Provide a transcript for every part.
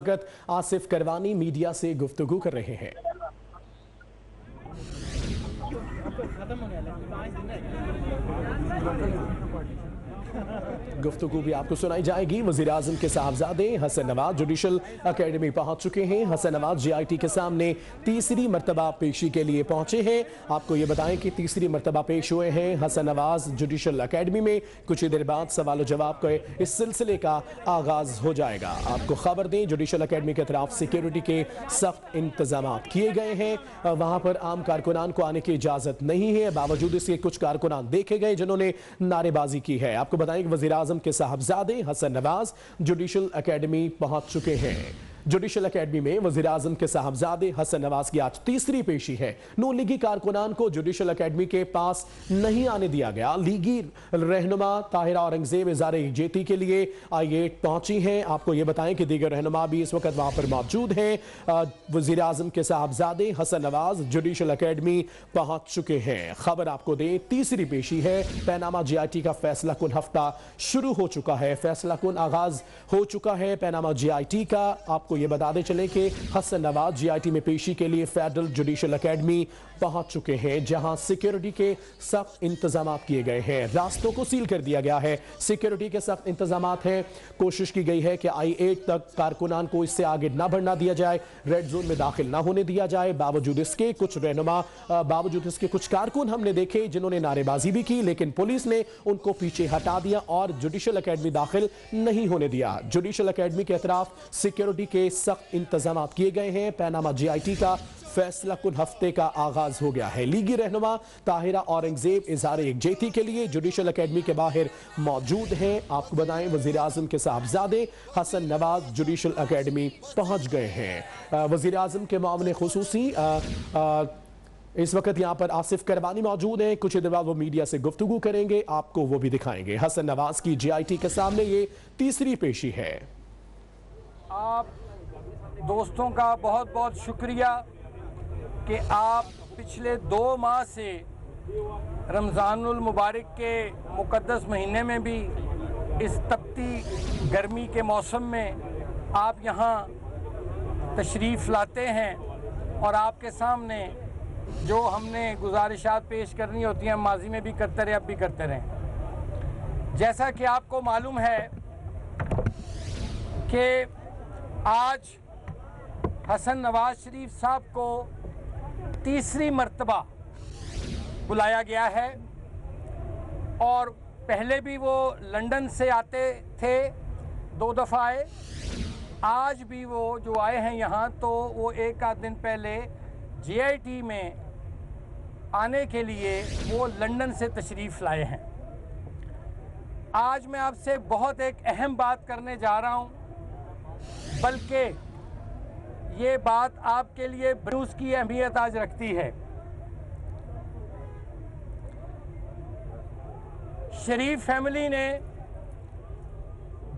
वक्त आसिफ करवानी मीडिया से गुफ्तगू कर रहे हैं। गुफ्तगू भी आपको सुनाई जाएगी। वज़ीर आज़म के साहबजादे हसन नवाज जुडिशल अकेडमी पहुंच चुके हैं। हसन नवाज JIT के सामने तीसरी मरतबा पेशी के लिए पहुंचे हैं। आपको ये बताएं कि तीसरी मरतबा पेश हुए हैं हसन नवाज जुडिशल अकेडमी में। कुछ ही देर बाद सवाल जवाब के इस सिलसिले का आगाज हो जाएगा। आपको खबर दें, जुडिशल अकेडमी के तरफ सिक्योरिटी के सख्त इंतजाम किए गए हैं। वहां पर आम कारकुनान को आने की इजाजत नहीं है। बावजूद इसके कुछ कारकुनान देखे गए जिन्होंने नारेबाजी की है। आपको बताएं कि वज़ीर आज़म के साहबजादे हसन नवाज जुडिशल अकेडमी पहुंच चुके हैं। जुडिशल अकेडमी में वज़ीर आज़म के साहबजादे हसन नवाज की आज तीसरी पेशी है। नून लीगी कारकुनान को जुडिशल अकेडमी के पास नहीं आने दिया गया। लीगी रहनुमा ताहिरा औरंगजेब इज़ारे यकजहती के लिए I8 पहुंची हैं। आपको ये बताएं कि दीगर रहनुमा भी इस वक्त वहां पर मौजूद हैं। वज़ीर आज़म के साहबजादे हसन नवाज जुडिशल अकेडमी पहुंच चुके हैं। खबर आपको दें, तीसरी पेशी है। पैनामा JIT का फैसला कुन हफ्ता शुरू हो चुका है। फैसला कुन आगाज हो चुका है पैनामा JIT का। आपको ये बताते चले कि हसन नवाज JIT में पेशी के लिए फेडरल जुडिशल अकेडमी पहुंच चुके हैं, जहां सिक्योरिटी के सख्त इंतजाम किए गए हैं। रास्तों को सील कर दिया गया है। सिक्योरिटी के सख्त इंतजाम हैं। कोशिश की गई है कि I8 तक कारकुनान को इससे आगे ना बढ़ना दिया जाए, रेड जोन में दाखिल ना होने दिया जाए। बावजूद इसके कुछ रहनुमा, बावजूद इसके कुछ कारकुन हमने देखे जिन्होंने नारेबाजी भी की, लेकिन पुलिस ने उनको पीछे हटा दिया और जुडिशल अकेडमी दाखिल नहीं होने दिया। जुडिशल अकेडमी के अतराफ सिक्योरिटी के सख्त इंतजाम किए गए हैं। पैनामा JIT का फैसला कुन हफ्ते का आगाज हो गया है। लीगी रहनुमा ताहिरा औरंगजेब इज़हार यकजहती के लिए जुडिशल अकेडमी के बाहर मौजूद हैं। आपको बताएं, वज़ीर आज़म के साहबजादे हसन नवाज जुडिशल अकेडमी पहुंच गए हैं। वज़ीर आज़म के मामले खुसूसी इस वक्त यहाँ पर आसिफ करवानी मौजूद हैं। कुछ देर बाद वो मीडिया से गुफ्तगू करेंगे, आपको वो भी दिखाएंगे। हसन नवाज की JIT के सामने ये तीसरी पेशी है। आप दोस्तों का बहुत बहुत शुक्रिया कि आप पिछले 2 माह से रमज़ानुल मुबारक के मुक़द्दस महीने में भी इस तपती गर्मी के मौसम में आप यहाँ तशरीफ़ लाते हैं और आपके सामने जो हमने गुजारिशात पेश करनी होती हैं, माजी में भी करते रहे, अब भी करते रहें। जैसा कि आपको मालूम है कि आज हसन नवाज शरीफ साहब को तीसरी मर्तबा बुलाया गया है और पहले भी वो लंदन से आते थे, 2 दफ़ा आए। आज भी वो जो आए हैं यहाँ, तो वो एक आध दिन पहले JIT में आने के लिए वो लंदन से तशरीफ़ लाए हैं। आज मैं आपसे बहुत एक अहम बात करने जा रहा हूँ, बल्कि ये बात आपके लिए न्यूज़ की अहमियत आज रखती है। शरीफ फैमिली ने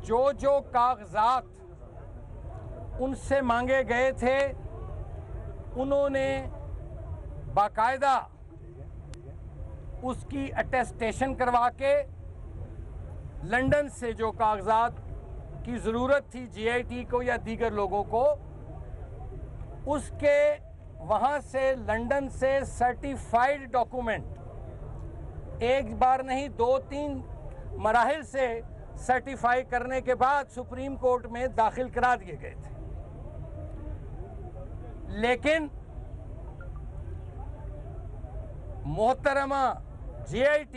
जो जो कागजात उनसे मांगे गए थे, उन्होंने बाकायदा उसकी अटेस्टेशन करवा के लंदन से जो कागजात की ज़रूरत थी JIT को या दीगर लोगों को, उसके वहाँ से लंदन से सर्टिफाइड डॉक्यूमेंट एक बार नहीं 2-3 मराहिल से सर्टिफाई करने के बाद सुप्रीम कोर्ट में दाखिल करा दिए गए थे। लेकिन मोहतरमा JIT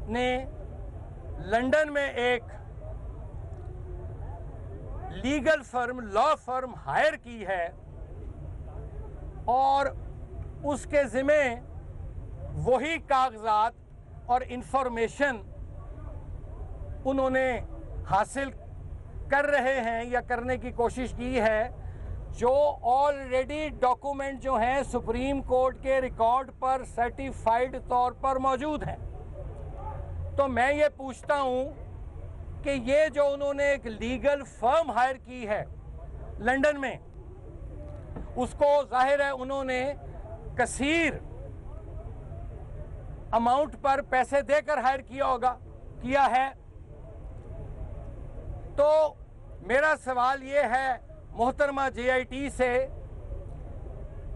ने लंदन में एक legal firm, law firm hire की है और उसके ज़िम्मे वही कागजात और इंफॉर्मेशन उन्होंने हासिल कर रहे हैं या करने की कोशिश की है, जो ऑलरेडी डॉक्यूमेंट जो हैं सुप्रीम कोर्ट के रिकॉर्ड पर सर्टिफाइड तौर पर मौजूद हैं। तो मैं ये पूछता हूँ कि ये जो उन्होंने एक लीगल फर्म हायर की है लंदन में, उसको जाहिर है उन्होंने कसीर अमाउंट पर पैसे देकर हायर किया है। तो मेरा सवाल ये है मोहतरमा JIT से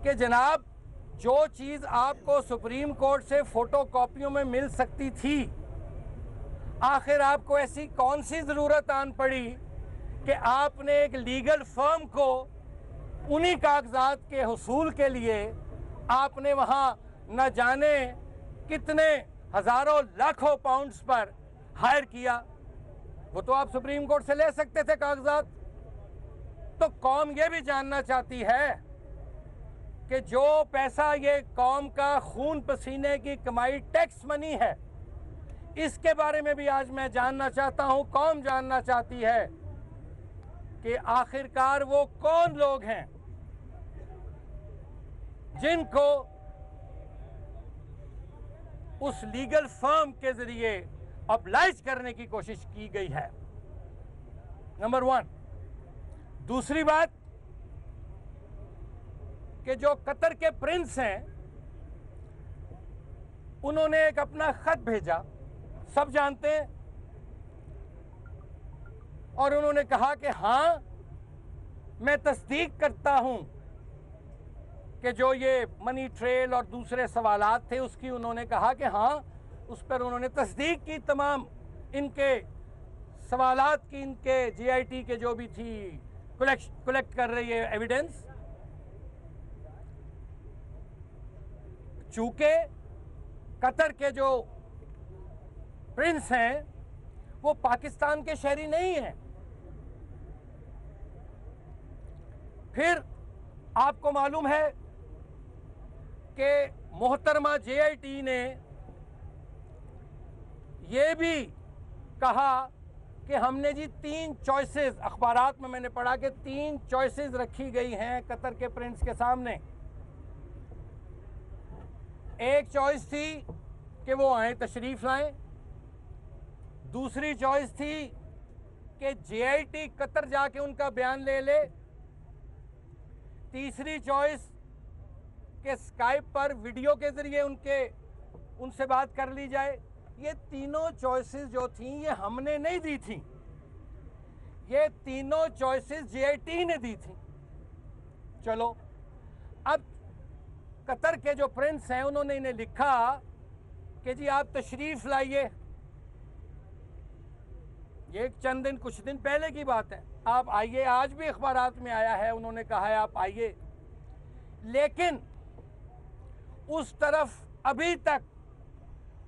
कि जनाब, जो चीज़ आपको सुप्रीम कोर्ट से फोटोकॉपियों में मिल सकती थी, आखिर आपको ऐसी कौन सी ज़रूरत आन पड़ी कि आपने एक लीगल फर्म को उन्हीं कागजात के हुसूल के लिए आपने वहाँ न जाने कितने हज़ारों लाखों पाउंड्स पर हायर किया। वो तो आप सुप्रीम कोर्ट से ले सकते थे कागजात। तो कौम ये भी जानना चाहती है कि जो पैसा ये कौम का खून पसीने की कमाई टैक्स मनी है, इसके बारे में भी आज मैं जानना चाहता हूं, कौम जानना चाहती है कि आखिरकार वो कौन लोग हैं जिनको उस लीगल फर्म के जरिए ऑब्लाइज करने की कोशिश की गई है। नंबर 1। दूसरी बात कि जो कतर के प्रिंस हैं, उन्होंने एक अपना खत भेजा, सब जानते हैं, और उन्होंने कहा कि हाँ, मैं तस्दीक करता हूं कि जो ये मनी ट्रेल और दूसरे सवालात थे उसकी उन्होंने कहा कि हाँ, उस पर उन्होंने तस्दीक की, तमाम इनके सवालात की, इनके JIT के जो भी थी कलेक्ट कर रही है एविडेंस। चूंकि कतर के जो प्रिंस हैं वो पाकिस्तान के शहरी नहीं हैं। फिर आपको मालूम है कि मोहतरमा JIT ने ये भी कहा कि हमने जी 3 चॉइसेस, अखबारात में मैंने पढ़ा कि 3 चॉइसेस रखी गई हैं कतर के प्रिंस के सामने। एक चॉइस थी कि वो आए, तशरीफ लाएं। दूसरी चॉइस थी कि JIT कतर जाके उनका बयान ले ले। तीसरी चॉइस कि स्काइप पर वीडियो के जरिए उनसे बात कर ली जाए। ये तीनों चॉइसेस जो थी ये हमने नहीं दी थी, ये तीनों चॉइसेस JIT ने दी थी। चलो, अब कतर के जो प्रिंस हैं उन्होंने इन्हें लिखा कि जी आप तशरीफ लाइए। ये चंद दिन, कुछ दिन पहले की बात है, आप आइए। आज भी अखबारात में आया है, उन्होंने कहा है आप आइए। लेकिन उस तरफ अभी तक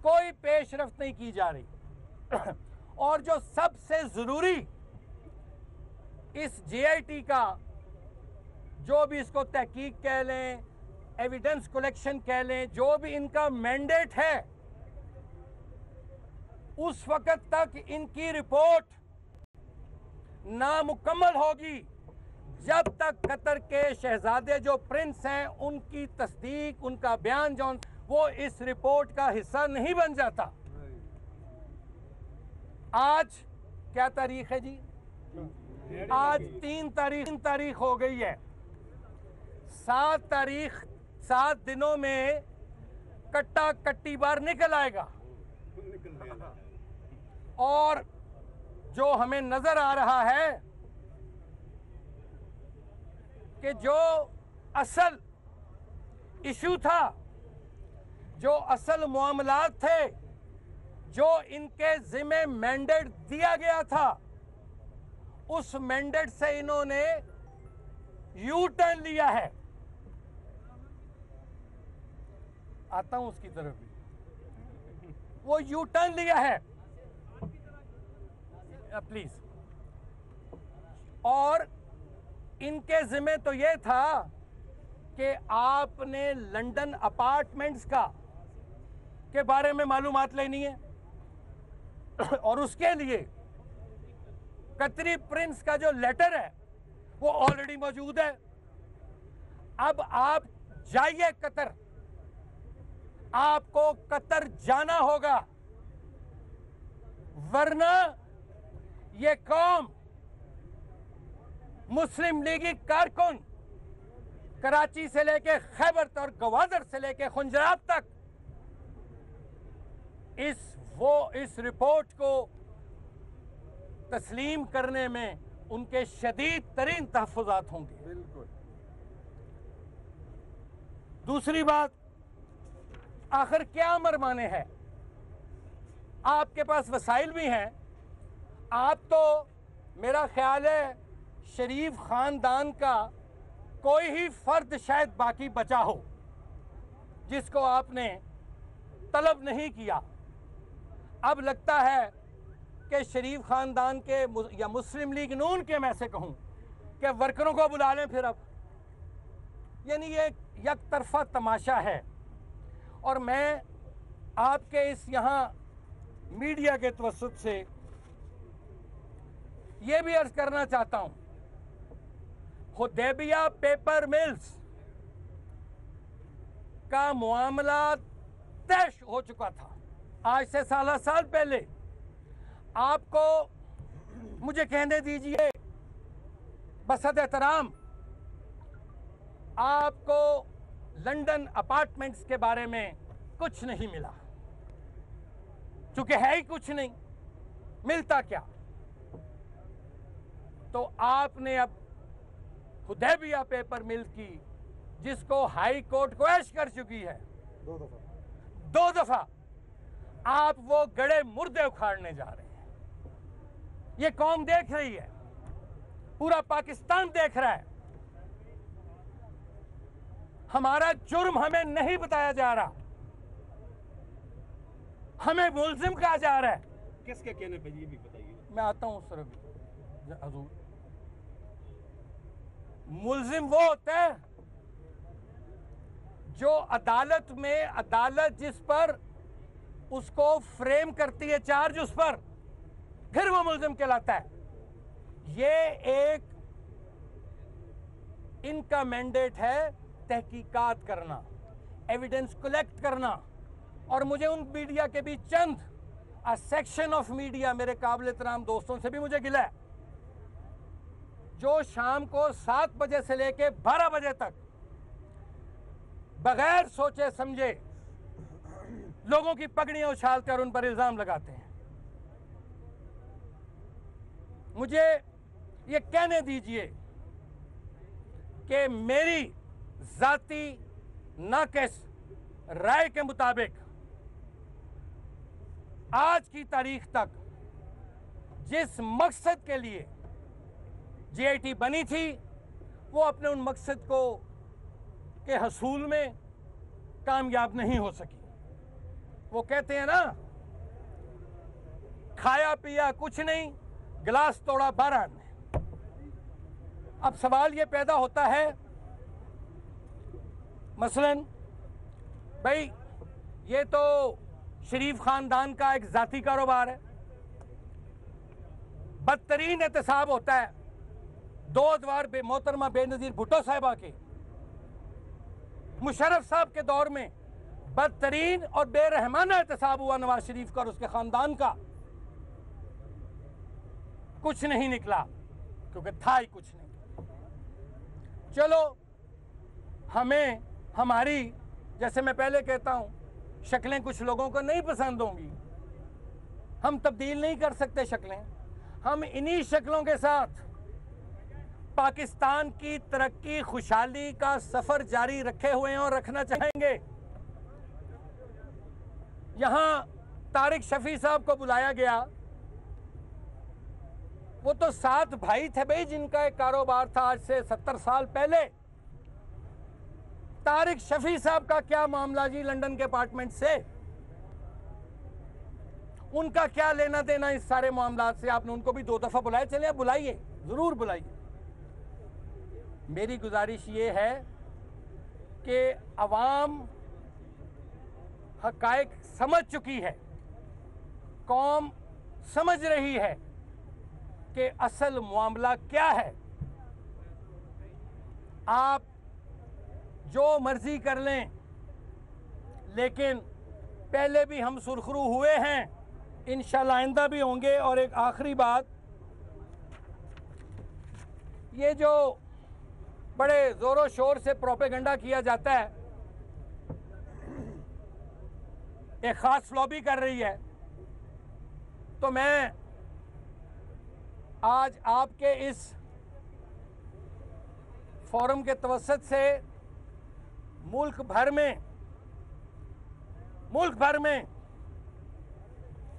कोई पेशरफ्त नहीं की जा रही। और जो सबसे जरूरी इस JIT का, जो भी इसको तहकीक कह लें, एविडेंस कलेक्शन कह लें, जो भी इनका मैंडेट है, उस वक्त तक इनकी रिपोर्ट नामुकम्मल होगी जब तक कतर के शहजादे जो प्रिंस हैं उनकी तस्दीक, उनका बयान जो वो इस रिपोर्ट का हिस्सा नहीं बन जाता। आज क्या तारीख है जी? आज 3 तारीख हो गई है। 7 तारीख, 7 दिनों में कट्टा कट्टी बार निकल आएगा। और जो हमें नजर आ रहा है कि जो असल इशू था, जो असल मामलात थे, जो इनके जिम्मे मैंडेट दिया गया था, उस मैंडेट से इन्होंने यू टर्न लिया है। आता हूं उसकी तरफ भी। वो यू टर्न लिया है प्लीज। और इनके जिम्मे तो ये था कि आपने लंदन अपार्टमेंट्स के बारे में मालूमात लेनी है और उसके लिए कतरी प्रिंस का जो लेटर है वो ऑलरेडी मौजूद है। अब आप जाइए कतर, आपको कतर जाना होगा, वरना ये कौम मुस्लिम लीगी कारकुन कराची से लेके खैबर और गवादर से लेके खुंजराब तक इस रिपोर्ट को तस्लीम करने में उनके शदीद तरीन तहफ़्फ़ुज़ात होंगे। बिल्कुल। दूसरी बात, आखिर क्या मरमाने है? आपके पास वसाइल भी हैं। आप तो, मेरा ख्याल है, शरीफ ख़ानदान का कोई ही फ़र्द शायद बाकी बचा हो जिसको आपने तलब नहीं किया। अब लगता है कि शरीफ ख़ानदान के या मुस्लिम लीग नून के, मैं से कहूँ कि वर्करों को बुला लें फिर अब। यानी ये एक तरफा तमाशा है। और मैं आपके इस यहाँ मीडिया के तवस्सुत से ये भी अर्ज करना चाहता हूँ, हुदैबिया पेपर मिल्स का मामला तय हो चुका था आज से साल पहले। आपको मुझे कहने दीजिए, बसत एहतराम, आपको लंदन अपार्टमेंट्स के बारे में कुछ नहीं मिला, चूंकि है ही कुछ नहीं, मिलता क्या? तो आपने अब हुदैबिया पेपर मिल की, जिसको हाई कोर्ट क्वैश कर चुकी है 2 दफा, आप वो गड़े मुर्दे उखाड़ने जा रहे हैं। ये कौम देख रही है, पूरा पाकिस्तान देख रहा है। हमारा जुर्म हमें नहीं बताया जा रहा, हमें मुल्जिम कहा जा रहा है। किसके कहने पे, ये भी बताइए। मैं आता हूं सर अभी हजूर। मुल्जिम वो होता है जो अदालत में, अदालत जिस पर उसको फ्रेम करती है चार्ज, उस पर फिर वो मुल्जिम कहलाता है। ये एक इनका मैंडेट है तहकीकात करना, एविडेंस कलेक्ट करना। और मुझे उन मीडिया के भी चंद सेक्शन ऑफ मीडिया, मेरे काबिल एहतराम दोस्तों से भी मुझे गिला है, जो शाम को 7 बजे से लेके 12 बजे तक बगैर सोचे समझे लोगों की पगड़ियां उछालकर उन पर इल्जाम लगाते हैं। मुझे ये कहने दीजिए कि मेरी जाती नाक़िस राय के मुताबिक आज की तारीख तक जिस मकसद के लिए जीआईटी बनी थी, वो अपने उन मकसद को के हसूल में कामयाब नहीं हो सकी। वो कहते हैं ना, खाया पिया कुछ नहीं, गिलास तोड़ा 12 ने। अब सवाल ये पैदा होता है, मसलन भाई ये तो शरीफ खानदान का एक जाती कारोबार है, बदतरीन एहतसाब होता है 2 अदवार मोहतरमा बेनज़ीर भुट्टो साहिबा के, मुशर्रफ साहब के दौर में बदतरीन और बेरहमाना एहतसाब हुआ नवाज शरीफ का और उसके खानदान का। कुछ नहीं निकला क्योंकि था ही कुछ नहीं। चलो, हमें हमारी, जैसे मैं पहले कहता हूं, शक्लें कुछ लोगों को नहीं पसंद होंगी, हम तब्दील नहीं कर सकते शक्लें। हम इन्हीं शक्लों के साथ पाकिस्तान की तरक्की, खुशहाली का सफर जारी रखे हुए हैं और रखना चाहेंगे। यहां तारिक शफी साहब को बुलाया गया, वो तो 7 भाई थे भाई, जिनका एक कारोबार था आज से 70 साल पहले। तारिक शफी साहब का क्या मामला जी लंदन के अपार्टमेंट से? उनका क्या लेना देना इस सारे मामला से? आपने उनको भी 2 दफा बुलाया, चलिए बुलाइए, जरूर बुलाइए। मेरी गुजारिश ये है कि अवाम हकायक समझ चुकी है, कौम समझ रही है कि असल मामला क्या है। आप जो मर्जी कर लें, लेकिन पहले भी हम सुरखरू हुए हैं, इंशाल्लाह आइंदा भी होंगे। और एक आखिरी बात, ये जो बड़े जोरों शोर से प्रोपेगेंडा किया जाता है, एक खास लॉबी कर रही है, तो मैं आज आपके इस फोरम के तवसत से मुल्क भर में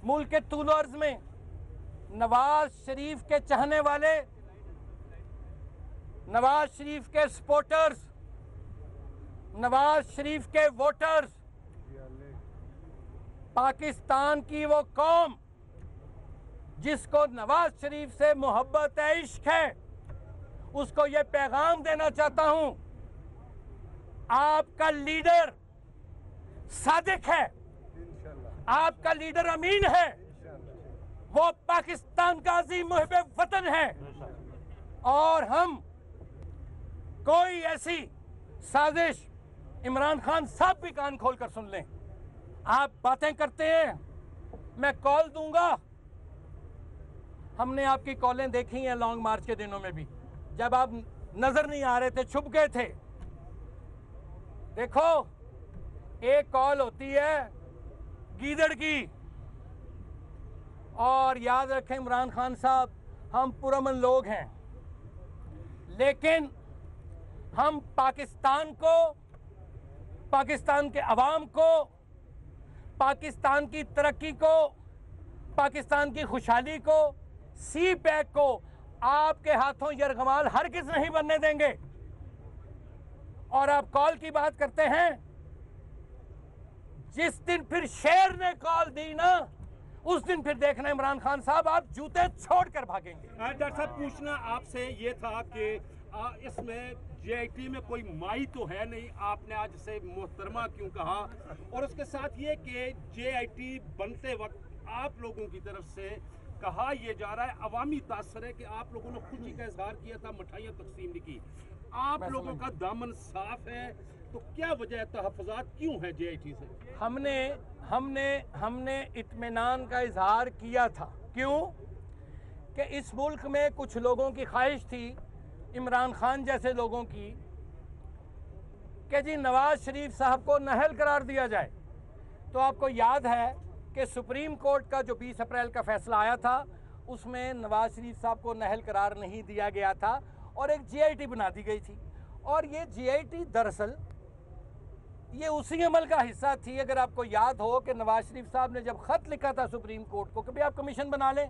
मुल्क के तूल अर्ज़ में नवाज शरीफ के चाहने वाले, नवाज शरीफ के सपोर्टर्स, नवाज शरीफ के वोटर्स, पाकिस्तान की वो कौम जिसको नवाज शरीफ से मोहब्बत है, इश्क है, उसको ये पैगाम देना चाहता हूं, आपका लीडर सादिक है, आपका लीडर अमीन है, वो पाकिस्तान का अजीम मुहिब वतन है। और हम कोई ऐसी साजिश, इमरान खान साहब भी कान खोल कर सुन लें, आप बातें करते हैं, मैं कॉल दूंगा। हमने आपकी कॉलें देखी हैं लॉन्ग मार्च के दिनों में भी, जब आप नजर नहीं आ रहे थे, छुप गए थे। देखो, एक कॉल होती है गीदड़ की, और याद रखें इमरान खान साहब, हम पुरअमन लोग हैं, लेकिन हम पाकिस्तान को, पाकिस्तान के अवाम को, पाकिस्तान की तरक्की को, पाकिस्तान की खुशहाली को, सी पैक को आपके हाथों यरगमाल हरगिज़ नहीं बनने देंगे। और आप कॉल की बात करते हैं, जिस दिन फिर शेर ने कॉल दी ना, उस दिन फिर देखना इमरान खान साहब आप जूते छोड़कर भागेंगे। डॉक्टर साहब, पूछना आपसे ये था कि इसमें जेआईटी में कोई माई तो है नहीं, आपने आज से मोहतरमा क्यों कहा? और उसके साथ ये कि जेआईटी बनते वक्त आप लोगों की तरफ से कहा यह जा रहा है, अवामी तासर है कि आप लोगों ने खुशी का इजहार किया था, मिठाइयाँ तकसीम नहीं की, आप लोगों का दामन साफ है, तो क्या वजह तहफ़्फ़ुज़ात क्यों है जेआईटी से? हमने इत्मीनान का इजहार किया था। क्यों? कि इस मुल्क में कुछ लोगों की ख्वाहिश थी, इमरान खान जैसे लोगों की, कि जी नवाज शरीफ साहब को नाअहल करार दिया जाए। तो आपको याद है कि सुप्रीम कोर्ट का जो 20 अप्रैल का फैसला आया था, उसमें नवाज शरीफ साहब को नाअहल करार नहीं दिया गया था और एक जेआईटी बना दी गई थी। और ये जेआईटी दरअसल ये उसी अमल का हिस्सा थी। अगर आपको याद हो कि नवाज शरीफ साहब ने जब ख़त लिखा था सुप्रीम कोर्ट को कि भाई आप कमीशन बना लें,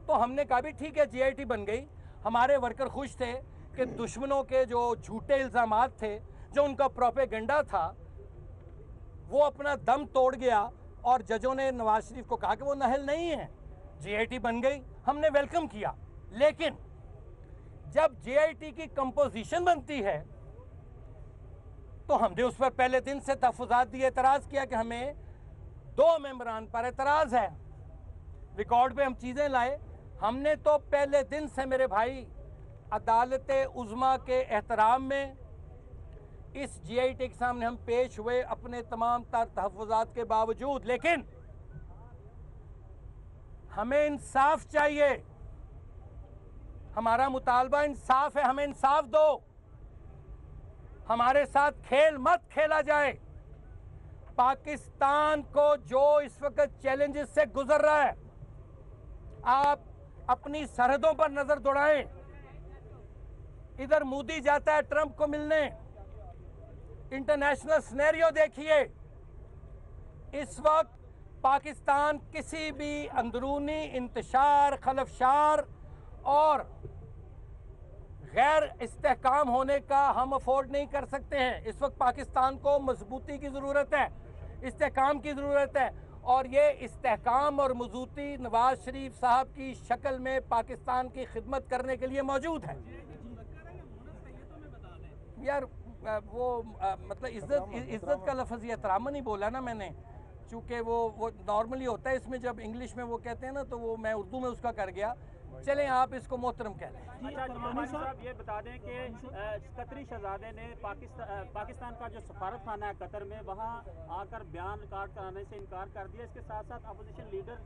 तो हमने कहा भी ठीक है, जेआईटी बन गई। हमारे वर्कर खुश थे कि दुश्मनों के जो झूठे इल्ज़ामात थे, जो उनका प्रोपेगेंडा था, वो अपना दम तोड़ गया और जजों ने नवाज शरीफ को कहा कि वो नाअहल नहीं है, जेआईटी बन गई, हमने वेलकम किया। लेकिन जब जेआईटी की कंपोजिशन बनती है तो हमने उस पर पहले दिन से तहफ़्फ़ुज़ात दिए, एतराज़ किया कि हमें 2 मेंबरान पर एतराज़ है। रिकॉर्ड पे हम चीज़ें लाए। हमने तो पहले दिन से मेरे भाई अदालत उज़्मा के एहतराम में इस जेआईटी के सामने हम पेश हुए अपने तमाम तहफ़्फ़ुज़ात के बावजूद। लेकिन हमें इंसाफ चाहिए, हमारा मुतालबा इंसाफ है, हमें इंसाफ दो, हमारे साथ खेल मत खेला जाए। पाकिस्तान को जो इस वक्त चैलेंजेस से गुजर रहा है, आप अपनी सरहदों पर नजर दौड़ाएं। इधर मोदी जाता है ट्रंप को मिलने, इंटरनेशनल सिनेरियो देखिए। इस वक्त पाकिस्तान किसी भी अंदरूनी इंतशार, खलफशार और गैर इस्तेहकाम होने का हम अफोर्ड नहीं कर सकते हैं। इस वक्त पाकिस्तान को मजबूती की ज़रूरत है, इस्तेहकाम की ज़रूरत है, और ये इस्तेहकाम और मजबूती नवाज शरीफ साहब की शक्ल में पाकिस्तान की खिदमत करने के लिए मौजूद है। यार वो मतलब इज्जत का लफ्ज़ ये एहतराम नहीं बोला ना मैंने, चूँकि वो नॉर्मली होता है, इसमें जब इंग्लिश में वो कहते हैं ना, तो वो मैं उर्दू में उसका कर गया। चलें, आप इसको मोहतरम कह लें। अच्छा, जमानी साहब ये बता दें कि कतरी शहजादे ने पाकिस्तान का जो सफारत खाना है कतर में, वहाँ आकर बयान रिकॉर्ड कराने से इनकार कर दिया। इसके साथ साथ अपोजिशन लीडर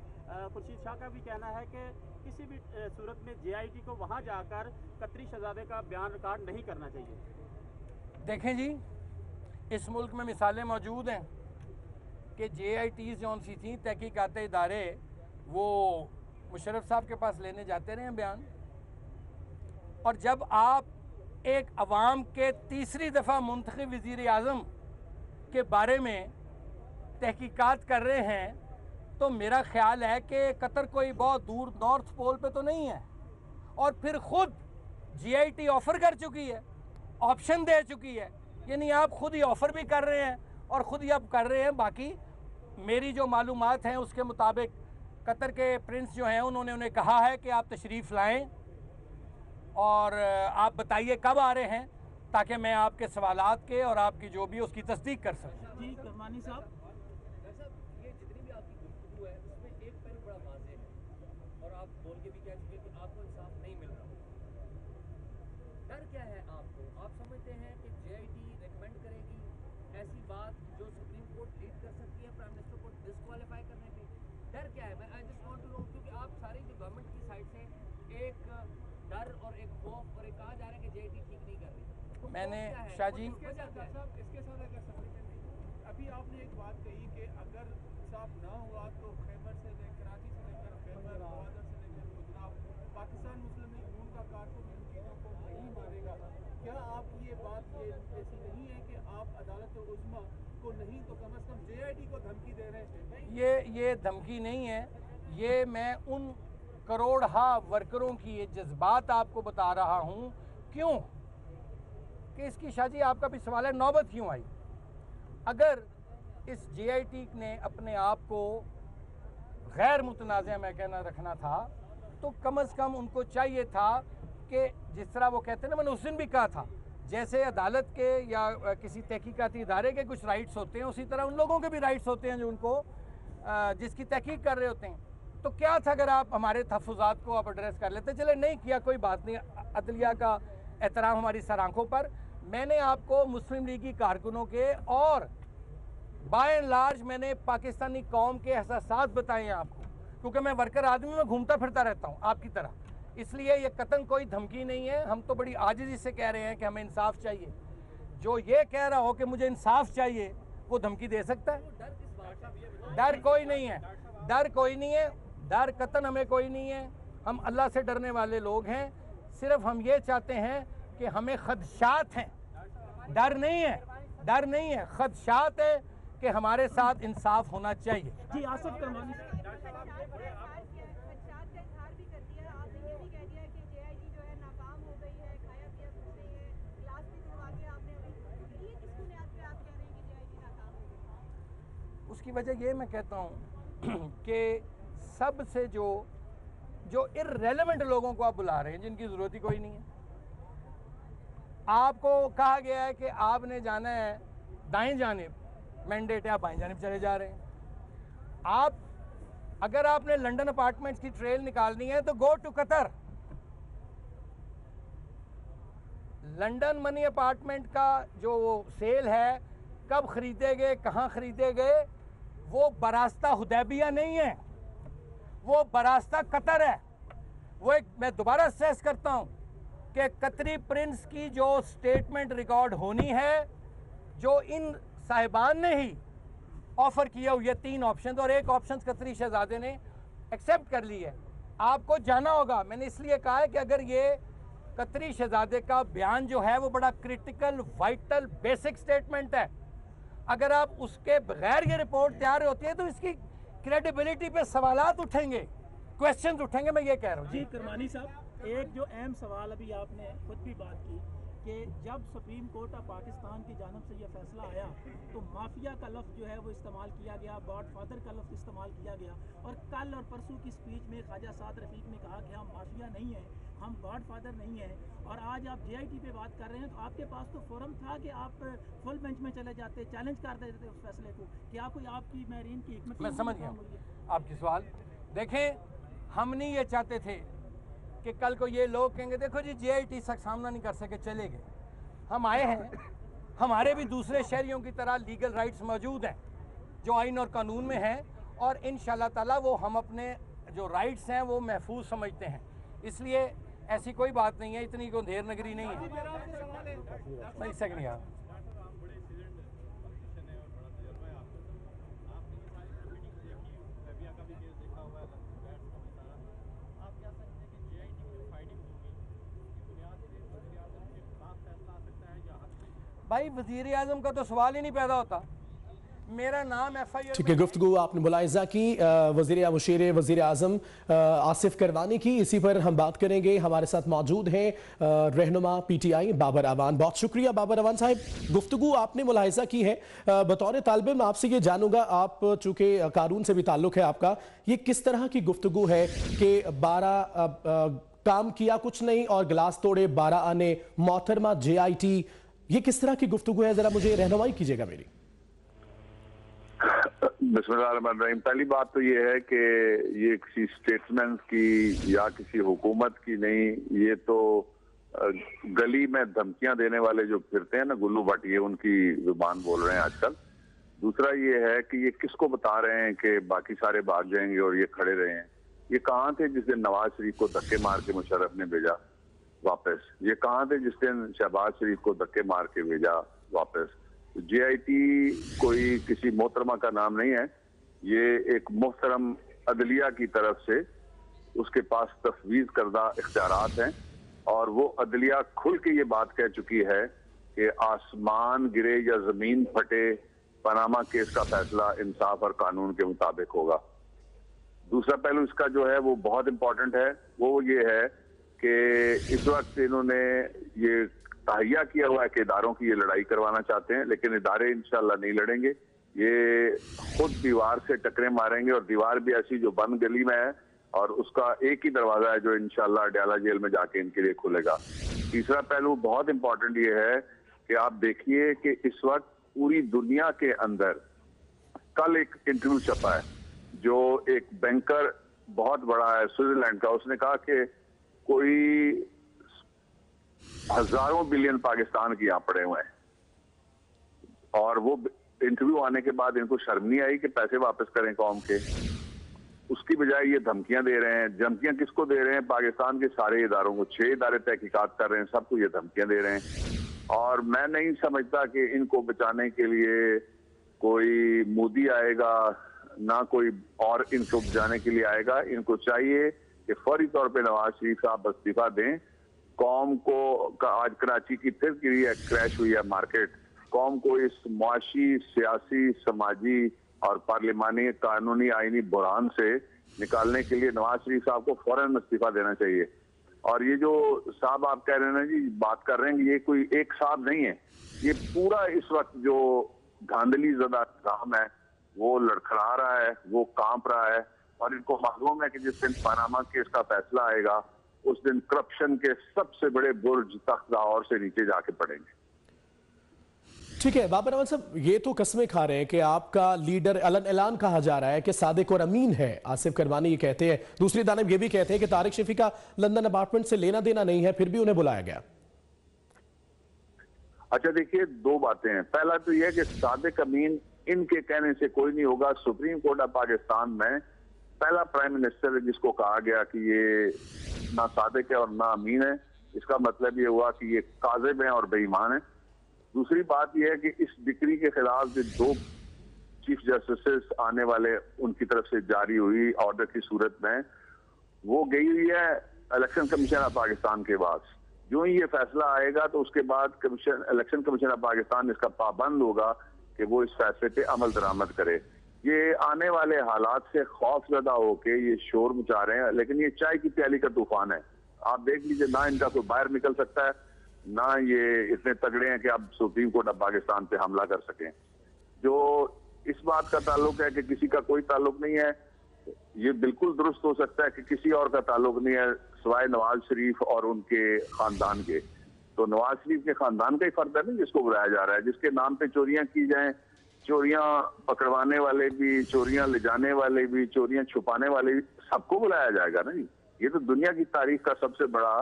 खुर्शीद शाह का भी कहना है कि किसी भी सूरत में जेआईटी को वहाँ जाकर कतरी शहजादे का बयान रिकॉर्ड नहीं करना चाहिए। देखें जी, इस मुल्क में मिसालें मौजूद हैं कि जेआईटीज़ जौन सी थी तहकीकात इदारे, वो मुशर्रफ साहब के पास लेने जाते रहे बयान। और जब आप एक अवाम के तीसरी दफ़ा मुंतखब वज़ीर आज़म के बारे में तहकीकात कर रहे हैं, तो मेरा ख्याल है कि कतर कोई बहुत दूर नॉर्थ पोल पे तो नहीं है। और फिर ख़ुद GIT ऑफ़र कर चुकी है, ऑप्शन दे चुकी है, यानी आप ख़ुद ही ऑफ़र भी कर रहे हैं और ख़ुद ही आप कर रहे हैं। बाकी मेरी जो मालूमात हैं उसके मुताबिक कतर के प्रिंस जो हैं उन्होंने उन्हें कहा है कि आप तशरीफ़ लाएं और आप बताइए कब आ रहे हैं, ताकि मैं आपके सवालात के और आपकी जो भी उसकी तस्दीक कर सकूं। जी करमानी साहब, ये जितनी भी आपकी गुफ्तगू है उसमें एक पहलू बड़ा वाज़ेह है और आप बोल के भी कह चुके कि आपको इंसाफ नहीं मिल रहा। डर क्या है आपको? आप समझते हैं कि JIT रिकमेंड करेगी ऐसी बात जो सुप्रीम कोर्ट लीड कर सकती है प्राइम मिनिस्टर को डिस्क्वालीफाई करने पे? डर क्या है? मैं I just want to know, क्योंकि आप सारी जो गवर्नमेंट की साइड से एक डर और एक खौफ और एक कहा जा रहा है कि JIT ठीक नहीं कर रही। तो मैंने है? शाहजी इसके साथ अगर सब्मिशन अभी आपने एक बात कही कि अगर इंसाफ ना हुआ तो खैबर से लेकर कराची से लेकर खैबर गवादर से लेकर गुजरात पाकिस्तान मुस्लिम लीग नून का कारकुन इन चीज़ों को नहीं मानेगा। क्या आप ये बात ये ऐसी नहीं है कि आप अदालत उज़्मा को नहीं तो कम से कम JIT को धमकी दे रहे हैं? ये धमकी नहीं है, ये मैं उन करोड़हा वर्करों की ये जज्बात आपको बता रहा हूँ। क्यों कि इसकी शाहजी आपका भी सवाल है, नौबत क्यों आई? अगर इस JIT ने अपने आप को गैर मुतनाज़ मैं कहना रखना था तो कम से कम उनको चाहिए था कि जिस तरह वो कहते हैं ना, मैंने उस दिन भी कहा था, जैसे अदालत के या किसी तहकीकाती इदारे के कुछ राइट्स होते हैं उसी तरह उन लोगों के भी राइट्स होते हैं जो उनको जिसकी तहकीक कर रहे होते हैं। तो क्या था अगर आप हमारे तहफ़्फ़ुज़ात को आप एड्रेस कर लेते। चले नहीं किया, कोई बात नहीं, अदलिया का एहतराम हमारी सर आँखों पर। मैंने आपको मुस्लिम लीग की कारकुनों के और बाय एंड लार्ज मैंने पाकिस्तानी कौम के एहसास बताए हैं आपको, क्योंकि मैं वर्कर आदमी में घूमता फिरता रहता हूँ आपकी तरह। इसलिए ये कतन कोई धमकी नहीं है। हम तो बड़ी आजिज़ी से कह रहे हैं कि हमें इंसाफ चाहिए। जो ये कह रहा हो कि मुझे इंसाफ चाहिए वो धमकी दे सकता है? डर कोई नहीं है, डर कोई नहीं है, डर कतन हमें कोई नहीं है। हम अल्लाह से डरने वाले लोग हैं। सिर्फ हम ये चाहते हैं कि हमें खदशात हैं, डर नहीं है, डर नहीं है, खदशात है कि हमारे साथ इंसाफ होना चाहिए। जी आसिफ करमानी, उसकी वजह ये मैं कहता हूँ कि सबसे जो इर्रेलेवेंट लोगों को आप बुला रहे हैं जिनकी ज़रूरत ही कोई नहीं है। आपको कहा गया है कि आपने जाना है दाएं जानिब, मैंडेट है आप बाएं जानिब चले जा रहे हैं। आप अगर आपने लंदन अपार्टमेंट्स की ट्रेल निकालनी है तो go to Qatar. London money apartment का जो सेल है, कब खरीदे गए, कहाँ खरीदे गए, वो बरास्ता हुदैबिया नहीं है, वो बरास्ता कतर है। वो एक मैं दोबारा स्ट्रेस करता हूँ कि कतरी प्रिंस की जो स्टेटमेंट रिकॉर्ड होनी है, जो इन साहिबान ने ही ऑफ़र किया हुआ 3 ऑप्शन और एक ऑप्शन कतरी शहजादे ने एक्सेप्ट कर ली है। आपको जाना होगा। मैंने इसलिए कहा है कि अगर ये कतरी शहजादे का बयान जो है वो बड़ा क्रिटिकल, वाइटल, बेसिक स्टेटमेंट है, अगर आप उसके बगैर ये रिपोर्ट तैयार होती है तो इसकी क्रेडिबिलिटी पे सवालात उठेंगे, क्वेश्चंस उठेंगे। मैं ये कह रहा हूँ। जी करमानी साहब, एक जो अहम सवाल अभी आपने खुद भी बात की कि जब सुप्रीम कोर्ट ऑफ पाकिस्तान की जानब से यह फैसला आया तो माफिया का लफ्ज़ जो है वो इस्तेमाल किया गया, गॉडफादर का लफ्ज़ इस्तेमाल किया गया। और कल और परसों की स्पीच में ख्वाजा साद रफ़ीक ने कहा कि हम माफिया नहीं हैं, हम गॉडफादर नहीं हैं। और आज आप JIT पे बात कर रहे हैं तो आपके पास तो फोरम था कि आप फुल बेंच में चले जाते, चैलेंज कर देते उस फैसले को कि आपको आपकी महरीन की हिकमत। मैं समझ गया आपकी सवाल। देखें, हम नहीं ये चाहते थे कि कल को ये लोग कहेंगे देखो जी JIT तक सामना नहीं कर सके, चले गए। हम आए हैं, हमारे भी दूसरे शहरियों की तरह लीगल राइट्स मौजूद हैं जो आइन और कानून में हैं, और इंशाल्लाह ताला वो हम अपने जो राइट्स हैं वो महफूज समझते हैं। इसलिए ऐसी कोई बात नहीं है, इतनी कोई ढेर नगरी नहीं है। मैं एक सेकंड यार, भाई वजीर आजम का तो सवाल ही नहीं पैदा होता। मेरा नाम FIR ठीक है, गुफ्तगू आपने मुलाहिजा की मुशीर वजीर आजम आसिफ करवानी की, इसी पर हम बात करेंगे। हमारे साथ मौजूद हैं रहनुमा PTI बाबर अवान। बहुत शुक्रिया बाबर अवान साहब, गुफ्तगू आपने मुलाहिजा की है। बतौर तालिब इल्म आपसे ये जानूंगा, आप चूंकि कानून से भी ताल्लुक है आपका, ये किस तरह की गुफ्तगू है कि 12 काम किया कुछ नहीं और गिलास तोड़े 12 आने, मोहतरमा JIT, ये किस तरह की गुफ्तगू है, जरा मुझे रहनुमाई कीजिएगा मेरी। बिस्मिल्लाहिर्रहमानिर्रहीम। पहली बात तो ये है कि ये किसी स्टेटसमैन की या किसी हुकूमत की नहीं, ये तो गली में धमकियां देने वाले जो फिरते हैं ना गुल्लू भट्ट, ये उनकी जुबान बोल रहे हैं आजकल। दूसरा ये है कि ये किसको बता रहे हैं कि बाकी सारे भाग जाएंगे और ये खड़े रहे हैं। ये कहाँ थे जिस दिन नवाज शरीफ को धक्के मार के मुशर्रफ ने भेजा वापस? ये कहाँ थे जिस दिन शहबाज शरीफ को धक्के मार के भेजा वापस? JIT कोई किसी मोहतरमा का नाम नहीं है, ये एक मोहतरम अदलिया की तरफ से उसके पास तफवीज करदा इख्तियारात हैं, और वो अदलिया खुल के ये बात कह चुकी है कि आसमान गिरे या जमीन फटे, पनामा केस का फैसला इंसाफ और कानून के मुताबिक होगा। दूसरा पहलू इसका जो है वो बहुत इंपॉर्टेंट है, वो ये है कि इस वक्त इन्होंने ये तहैया किया हुआ है कि इदारों की ये लड़ाई करवाना चाहते हैं, लेकिन इदारे इंशाल्लाह नहीं लड़ेंगे। ये खुद दीवार से टकरे मारेंगे, और दीवार भी ऐसी जो बंद गली में है, और उसका एक ही दरवाजा है जो इंशाल्लाह अडयाला जेल में जाके इनके लिए खुलेगा। तीसरा पहलू बहुत इंपॉर्टेंट ये है कि आप देखिए कि इस वक्त पूरी दुनिया के अंदर, कल एक इंटरव्यू छपा है जो एक बैंकर बहुत बड़ा है स्विट्जरलैंड का, उसने कहा कि कोई हजारों बिलियन पाकिस्तान के यहाँ पड़े हुए हैं, और वो इंटरव्यू आने के बाद इनको शर्म नहीं आई कि पैसे वापस करें कौम के। उसकी बजाय ये धमकियां दे रहे हैं। धमकियां किसको दे रहे हैं? पाकिस्तान के सारे इदारों को। 6 इदारे तहकीकात कर रहे हैं, सबको ये धमकियां दे रहे हैं। और मैं नहीं समझता कि इनको बचाने के लिए कोई मोदी आएगा, ना कोई और इनको बचाने के लिए आएगा। इनको चाहिए कि फौरी तौर पर नवाज शरीफ साहब इस्तीफा दें। कौम को आज कराची की फिर क्रैश हुई है मार्केट, कौम को इस मुआशी, सियासी, समाजी और पार्लिमानी कानूनी आईनी बुरहान से निकालने के लिए नवाज शरीफ साहब को फौरन इस्तीफा देना चाहिए। और ये जो साहब आप कह रहे हैं ना जी, बात कर रहे हैं, ये कोई एक साहब नहीं है, ये पूरा इस वक्त जो धांधली ज़दा काम है वो लड़खड़ा रहा है, वो कांप रहा है। और इनको मालूम है कि जिस दिन पनामा केस का फैसला आएगा उस दिन करप्शन के सबसे बड़े बुर्ज तख्त लाहौर से नीचे जाके पड़ेंगे। ठीक है बाबर अवान साहब, ये तो कस्में खा रहे हैं कि आपका लीडर ऐलान कहा जा रहा है कि सादिक और अमीन है। आसिफ करवानी ये कहते हैं, दूसरी जानब ये भी कहते हैं कि तारिक शफी का लंदन अपार्टमेंट से लेना देना नहीं है, फिर भी उन्हें बुलाया गया। अच्छा देखिए, 2 बातें हैं। पहला तो यह कि सादिक अमीन इनके कहने से कोई नहीं होगा। सुप्रीम कोर्ट ऑफ पाकिस्तान में पहला प्राइम मिनिस्टर जिसको कहा गया कि ये ना सादिक है और ना अमीन है, इसका मतलब ये हुआ कि ये काज़िब हैं और बेईमान हैं। दूसरी बात यह है कि इस डिक्री के खिलाफ जो 2 चीफ जस्टिस आने वाले उनकी तरफ से जारी हुई ऑर्डर की सूरत में, वो गई हुई है इलेक्शन कमीशन ऑफ पाकिस्तान के पास। जो ही ये फैसला आएगा तो उसके बाद इलेक्शन कमीशन ऑफ पाकिस्तान इसका पाबंद होगा कि वो इस फैसले पे अमल दरामद करे। ये आने वाले हालात से खौफजदा होके ये शोर मचा रहे हैं, लेकिन ये चाय की प्याली का तूफान है। आप देख लीजिए, ना इनका कोई बाहर निकल सकता है, ना ये इतने तगड़े हैं कि आप सुप्रीम कोर्ट ऑफ पाकिस्तान पे हमला कर सकें। जो इस बात का ताल्लुक है कि किसी का कोई ताल्लुक नहीं है, ये बिल्कुल दुरुस्त हो सकता है कि किसी और का ताल्लुक नहीं है सिवाय नवाज शरीफ और उनके खानदान के। तो नवाज शरीफ के खानदान का ही फर्द है ना जिसको बुलाया जा रहा है, जिसके नाम पे चोरियां की जाएं, चोरियां पकड़वाने वाले भी, चोरियां ले जाने वाले भी, चोरियां छुपाने वाले भी, सबको बुलाया जाएगा ना जी। ये तो दुनिया की तारीख का सबसे बड़ा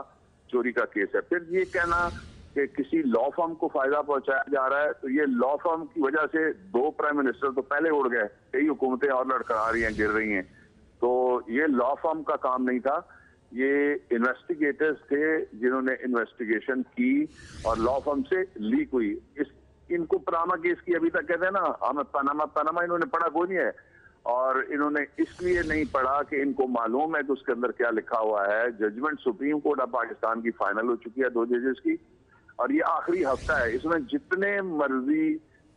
चोरी का केस है। फिर ये कहना कि किसी लॉ फर्म को फायदा पहुंचाया जा रहा है, तो ये लॉ फर्म की वजह से 2 प्राइम मिनिस्टर तो पहले उड़ गए, कई हुकूमतें और लड़खड़ा रही हैं, गिर रही हैं। तो ये लॉ फर्म का काम नहीं था, ये इन्वेस्टिगेटर्स थे जिन्होंने इन्वेस्टिगेशन की और लॉ फर्म से लीक हुई। इनको पनामा केस की अभी तक कहते हैं ना, हमें पनामा इन्होंने पढ़ा कोई नहीं है, और इन्होंने इसलिए नहीं पढ़ा कि इनको मालूम है कि उसके अंदर क्या लिखा हुआ है। Judgment supreme court of Pakistan की फाइनल हो चुकी है 2 जजेस की, और ये आखिरी हफ्ता है, इसमें जितने मर्जी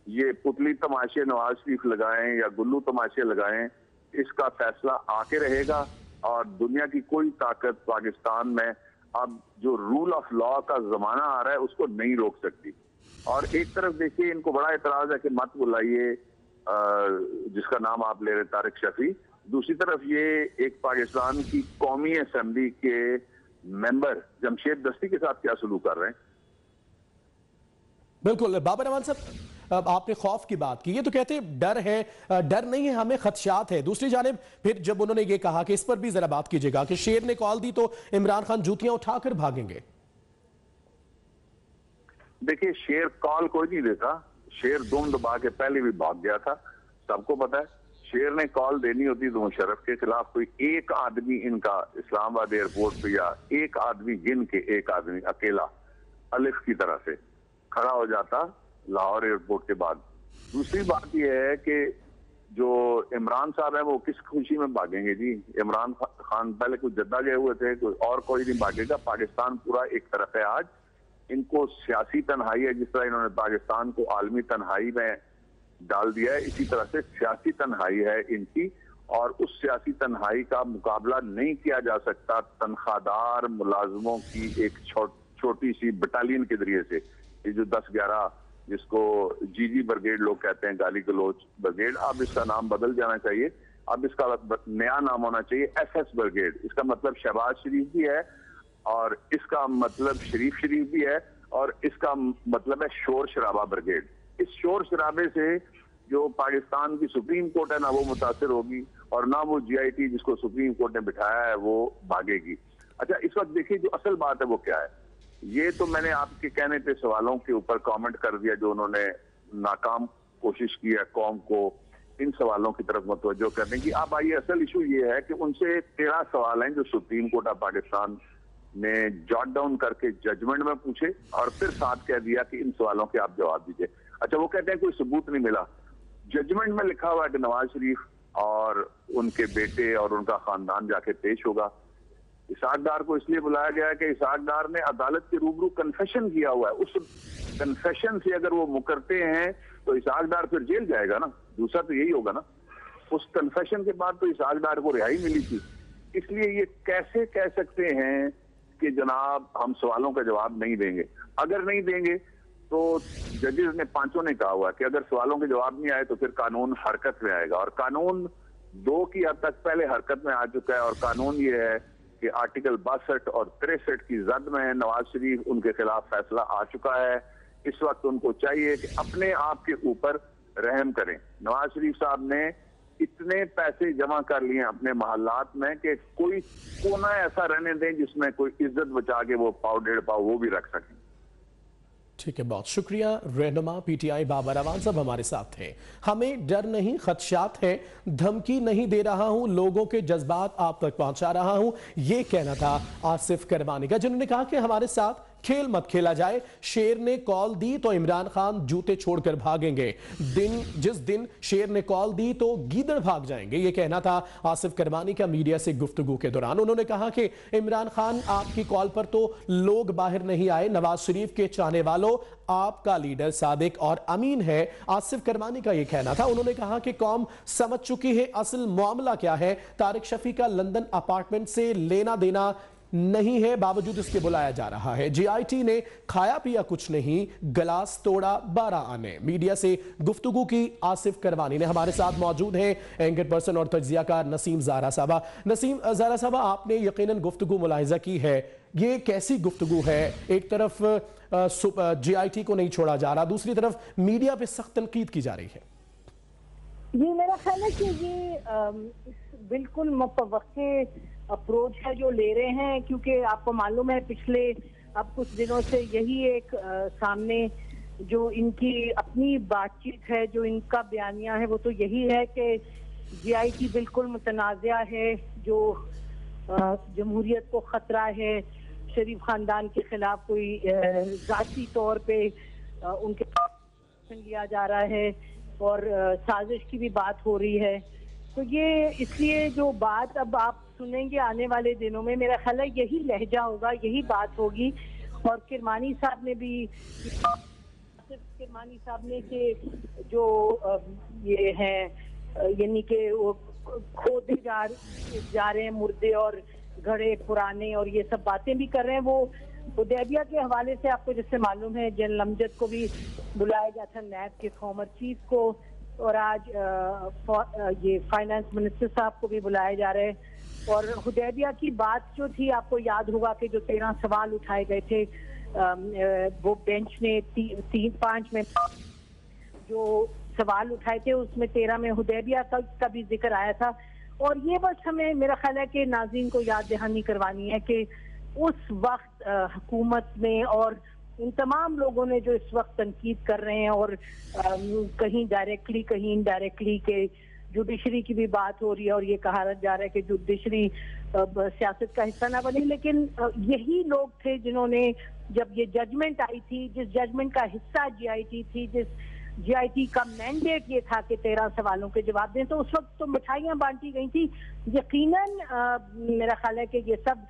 ये पुतली तमाशे नवाज शरीफ लगाएं या गुल्लू तमाशे लगाएं, इसका फैसला आके रहेगा। और दुनिया की कोई ताकत पाकिस्तान में अब जो रूल ऑफ लॉ का जमाना आ रहा है उसको नहीं रोक सकती। और एक तरफ देखिए, इनको बड़ा एतराज है कि मत बुलाइए जिसका नाम आप ले रहे तारिक शफी, दूसरी तरफ ये एक पाकिस्तान की कौमी असेंबली के मेंबर जमशेद दस्ती के साथ क्या सलूक कर रहे हैं। बिल्कुल बाबर रहमान साहब, आपने खौफ की बात की, ये तो कहते हैं डर है, डर नहीं है, हमें खदशात है। दूसरी जानिब फिर जब उन्होंने ये कहा कि इस पर भी जरा बात कीजिएगा कि शेर ने कॉल दी तो इमरान खान जूतियां उठाकर भागेंगे। देखिए, शेर कॉल कोई नहीं देता, शेर दुम दबा के पहले भी भाग गया था, सबको पता है। शेर ने कॉल देनी होती तो मुशर्रफ के खिलाफ कोई एक आदमी इनका इस्लामाबाद एयरपोर्ट पे या एक आदमी गिन के एक आदमी अकेला अलिफ की तरह से खड़ा हो जाता लाहौर एयरपोर्ट के बाद। दूसरी बात यह है कि जो इमरान साहब है वो किस खुशी में भागेंगे जी। इमरान खान पहले कुछ जद्दा गए हुए थे, कोई नहीं भागेगा। पाकिस्तान पूरा एक तरफ है आज, इनको सियासी तन्हाई है, जिस तरह इन्होंने पाकिस्तान को आलमी तन्हाई में डाल दिया है, इसी तरह से सियासी तन्हाई है इनकी। और उस सियासी तन्हाई का मुकाबला नहीं किया जा सकता तनख्वाहदार मुलाजमों की एक छोटी सी बटालियन के जरिए से। ये जो 10-11 जिसको जीजी ब्रिगेड लोग कहते हैं, गाली गलोच ब्रिगेड, अब इसका नाम बदल जाना चाहिए। अब इसका नया नाम होना चाहिए SS ब्रिगेड। इसका मतलब शहबाज शरीफ भी है और इसका मतलब शरीफ भी है और इसका मतलब है शोर शराबा ब्रिगेड। इस शोर शराबे से जो पाकिस्तान की सुप्रीम कोर्ट है ना वो मुतासिर होगी और ना वो GIT जिसको सुप्रीम कोर्ट ने बिठाया है वो भागेगी। अच्छा, इस वक्त देखिए जो असल बात है वो क्या है। ये तो मैंने आपके कहने पे सवालों के ऊपर कमेंट कर दिया जो उन्होंने नाकाम कोशिश की है कौम को इन सवालों की तरफ मुतवज्जो करने की। अब आइए, असल इशू ये है कि उनसे 13 सवाल हैं जो सुप्रीम कोर्ट ऑफ पाकिस्तान ने जॉट डाउन करके जजमेंट में पूछे और फिर साथ कह दिया कि इन सवालों के आप जवाब दीजिए। अच्छा, वो कहते हैं कोई सबूत नहीं मिला। जजमेंट में लिखा हुआ है कि नवाज शरीफ और उनके बेटे और उनका खानदान जाके पेश होगा। इसाक डार को इसलिए बुलाया गया है कि इसाक डार ने अदालत के रूबरू कन्फेशन किया हुआ है। उस कन्फेशन से अगर वो मुकरते हैं तो इसाक डार फिर जेल जाएगा ना, दूसरा तो यही होगा ना। उस कन्फेशन के बाद तो इसाक डार को रिहाई मिली थी। इसलिए ये कैसे कह सकते हैं कि जनाब हम सवालों का जवाब नहीं देंगे। अगर नहीं देंगे तो जजेस ने पांचों ने कहा हुआ कि अगर सवालों के जवाब नहीं आए तो फिर कानून हरकत में आएगा। और कानून 2 की हद तक पहले हरकत में आ चुका है। और कानून ये है कि आर्टिकल 62 और 63 की जद में नवाज शरीफ उनके खिलाफ फैसला आ चुका है। इस वक्त उनको चाहिए कि अपने आप के ऊपर रहम करें। नवाज शरीफ साहब ने इतने पैसे जमा कर लिए अपने महल्लात में कि कोई कोना ऐसा रहने दें जिसमें कोई इज्जत बचा के वो पाव 1.5 पाव वो भी रख सकें। ठीक है, बहुत शुक्रिया। रहनुमा PTI बाबर रहमान साहब हमारे साथ हैं। हमें डर नहीं खदशात है, धमकी नहीं दे रहा हूं, लोगों के जज्बात आप तक पहुंचा रहा हूं, ये कहना था आसिफ करमानी का, जिन्होंने कहा कि हमारे साथ खेल मत खेला जाए। शेर ने कॉल दी तो इमरान खान जूते छोड़कर भागेंगे। जिस दिन शेर ने कॉल दी तो गीदड़ भाग जाएंगे, यह कहना था आसिफ करमानी का मीडिया से गुफ्तगू के दौरान। उन्होंने कहा कि इमरान खान आपकी कॉल पर तो लोग बाहर नहीं आए, नवाज शरीफ के चाहने वालों आपका लीडर सादिक और अमीन है। आसिफ करमानी का यह कहना था। उन्होंने कहा कि कौम समझ चुकी है असल मामला क्या है। तारिक शफी का लंदन अपार्टमेंट से लेना देना नहीं है, बावजूद इसके बुलाया जा रहा है। GIT ने खाया पिया कुछ नहीं, गिलास तोड़ा 12 आने। मीडिया से गुफ्तगू की आसिफ करमानी ने। हमारे साथ मौजूद हैं एंकर पर्सन और तज्जियाकार नसीम ज़ारा साहबा। नसीम ज़ारा साहबा, आपने यकीनन गुफ्तगू मुलाहिजा की है, ये कैसी गुफ्तगू है? एक तरफ GIT को नहीं छोड़ा जा रहा, दूसरी तरफ मीडिया पे सख्त तनकीद की जा रही है। जी, मेरा ख्याल है कि ये बिल्कुल मुतवक्के अप्रोच है जो ले रहे हैं, क्योंकि आपको मालूम है पिछले अब कुछ दिनों से यही एक सामने जो इनकी अपनी बातचीत है, जो इनका बयानिया है, वो तो यही है कि GIT बिल्कुल मुतनाज़ा है, जो जमहूरियत को खतरा है, शरीफ खानदान के खिलाफ कोई ज़ाती तौर पे उनके लिया जा रहा है और साजिश की भी बात हो रही है। तो ये इसलिए जो बात अब आप सुनेंगे आने वाले दिनों में, मेरा ख्याल है यही लहजा होगा, यही बात होगी। और किरमानी साहब ने भी, किरमानी साहब ने के जो ये है यानी कि वो खोदे जा रहे हैं मुर्दे और घड़े पुराने और ये सब बातें भी कर रहे हैं। वो हुदैबिया के हवाले से आपको जिससे मालूम है जनरल अमजद को भी बुलाया गया था, नैब के फॉर्मर चीफ को, और आज ये फाइनेंस मिनिस्टर साहब को भी बुलाया जा रहा है। और हुदैबिया की बात जो थी, आपको याद होगा कि जो 13 सवाल उठाए गए थे वो बेंच ने 3-5 में जो सवाल उठाए थे उसमें 13 में हुदैबिया का भी जिक्र आया था। और ये बस हमें मेरा ख्याल है कि नाज़रीन को याद दहानी करवानी है कि उस वक्त हुकूमत में और इन तमाम लोगों ने जो इस वक्त तनकीद कर रहे हैं और कहीं डायरेक्टली कहीं इनडायरेक्टली के जुडिशरी की भी बात हो रही है और ये कहा जा रहा है कि जुडिशरी सियासत का हिस्सा ना बने, लेकिन यही लोग थे जिन्होंने जब ये जजमेंट आई थी, जिस जजमेंट का हिस्सा जीआईटी थी, जिस जीआईटी का मैंडेट ये था कि 13 सवालों के जवाब दें, तो उस वक्त तो मिठाइयां बांटी गई थी। यकीनन मेरा ख्याल है कि ये सब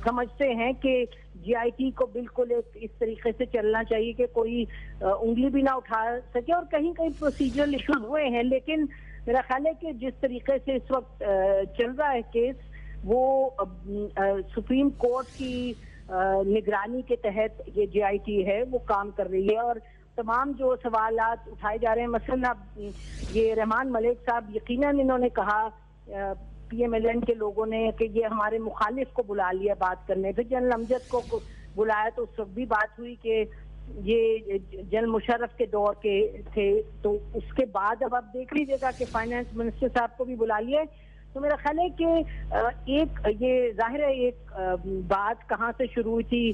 समझते हैं कि जीआईटी को बिल्कुल एक इस तरीके से चलना चाहिए कि कोई उंगली भी ना उठा सके, और कहीं कहीं प्रोसीजरल इश्यूज हुए हैं, लेकिन मेरा ख्याल है कि जिस तरीके से इस वक्त चल रहा है केस, वो सुप्रीम कोर्ट की निगरानी के तहत ये जीआईटी है वो काम कर रही है। और तमाम जो सवालात उठाए जा रहे हैं, मसलन अब ये रहमान मलिक साहब, यकीनन इन्होंने कहा पीएमएलएन के लोगों ने कि ये हमारे मुखालिफ को बुला लिया बात करने, फिर जनरल अमजद को बुलाया तो उस वक्त भी बात हुई कि ये जनरल मुशर्रफ के दौर के थे, तो उसके बाद अब आप देख लीजिएगा कि फाइनेंस मिनिस्टर साहब को भी बुला लिया। तो मेरा ख्याल है कि एक ये जाहिर है एक बात कहाँ से शुरू हुई थी,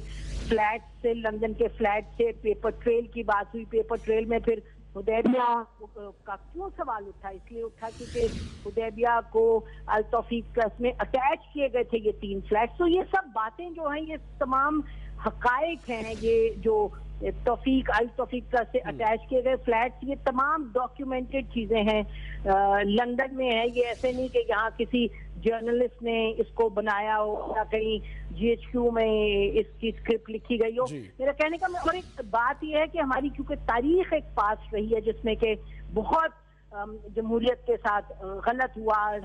फ्लैट से, लंदन के फ्लैट से पेपर ट्रेल की बात हुई। पेपर ट्रेल में फिर हुदैबिया का क्यों सवाल उठा, इसलिए उठा क्योंकि हुदैबिया को अल तौफीक प्लस में अटैच किए गए थे ये 3 फ्लैट। तो ये सब बातें जो हैं, ये तमाम हकायक हैं, ये जो तौफीक अल तौफीक प्लस से अटैच किए गए फ्लैट्स, ये तमाम डॉक्यूमेंटेड चीजें हैं, लंदन में है। ये ऐसे नहीं कि यहाँ किसी जर्नलिस्ट ने इसको बनाया हो या कहीं जीएचक्यू में इसकी स्क्रिप्ट लिखी गई हो। मेरा कहने का और एक बात यह है कि हमारी क्योंकि तारीख एक पास रही है जिसमें कि बहुत जमहूरियत के साथ गलत हुआ,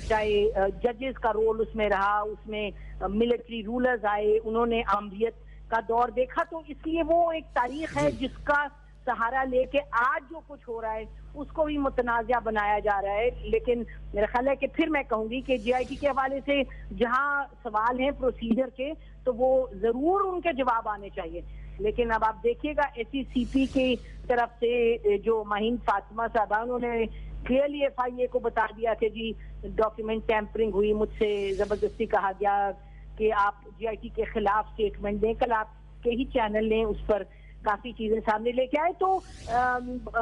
चाहे जजेस का रोल उसमें रहा, उसमें मिलिट्री रूलर्स आए, उन्होंने आमरीत का दौर देखा, तो इसलिए वो एक तारीख है जिसका सहारा लेके आज जो कुछ हो रहा है उसको भी मुतनाज़ा बनाया जा रहा है। लेकिन मेरा ख्याल है कि फिर मैं कहूंगी कि जीआईटी के हवाले से जहां सवाल हैं प्रोसीजर के, तो वो जरूर उनके जवाब आने चाहिए। लेकिन अब आप देखिएगा एससीसीपी की तरफ से जो माहिन फातिमा साहबा, उन्होंने क्लियरली एफआईए को बता दिया कि जी डॉक्यूमेंट टैंपरिंग हुई, मुझसे जबरदस्ती कहा गया कि आप जीआईटी के खिलाफ स्टेटमेंट दें। कल आपके ही चैनल ने उस पर काफी चीजें सामने लेके आए। तो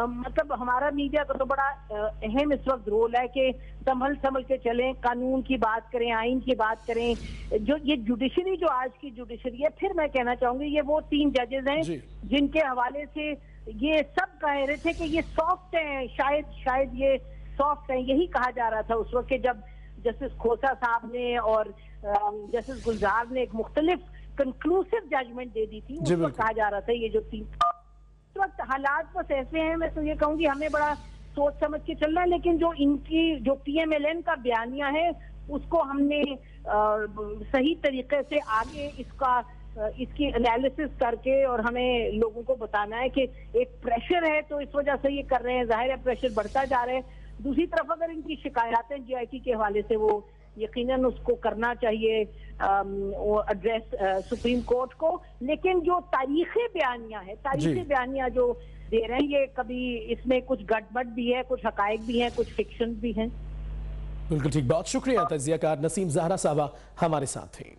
मतलब हमारा मीडिया का तो बड़ा अहम इस वक्त रोल है कि संभल के चलें, कानून की बात करें, आइन की बात करें। जो ये जुडिशरी, जो आज की जुडिशरी है, फिर मैं कहना चाहूंगी ये वो 3 जजेस हैं जिनके हवाले से ये सब कह रहे थे कि ये सॉफ्ट हैं, शायद ये सॉफ्ट हैं। यही कहा जा रहा था उस वक्त के जब जस्टिस खोसा साहब ने और जस्टिस गुलजार ने एक मुख्तलिफ कंक्लूसिव जजमेंट दे दी थी। उसको कहा जा रहा था ये जो 3 इस वक्त हालात बस ऐसे हैं। मैं तो ये कहूंगी हमें बड़ा सोच समझ के चलना है, लेकिन जो इनकी जो पीएमएलएन का बयानिया है उसको हमने सही तरीके से आगे इसकी एनालिसिस करके और हमें लोगों को बताना है कि एक प्रेशर है तो इस वजह से ये कर रहे हैं, जाहिर है प्रेशर बढ़ता जा रहा है। दूसरी तरफ अगर इनकी शिकायतें जीआईटी के हवाले से, वो यकीनन उसको करना चाहिए एड्रेस सुप्रीम कोर्ट को। लेकिन जो तारीखी बयानिया है, तारीखी बयानिया जो दे रहे हैं, ये कभी इसमें कुछ गड़बड़ भी है, कुछ हकायक भी हैं, कुछ फिक्शन भी हैं। बिल्कुल ठीक, बहुत शुक्रिया तजियाकार नसीम ज़हरा साहबा हमारे साथ थे।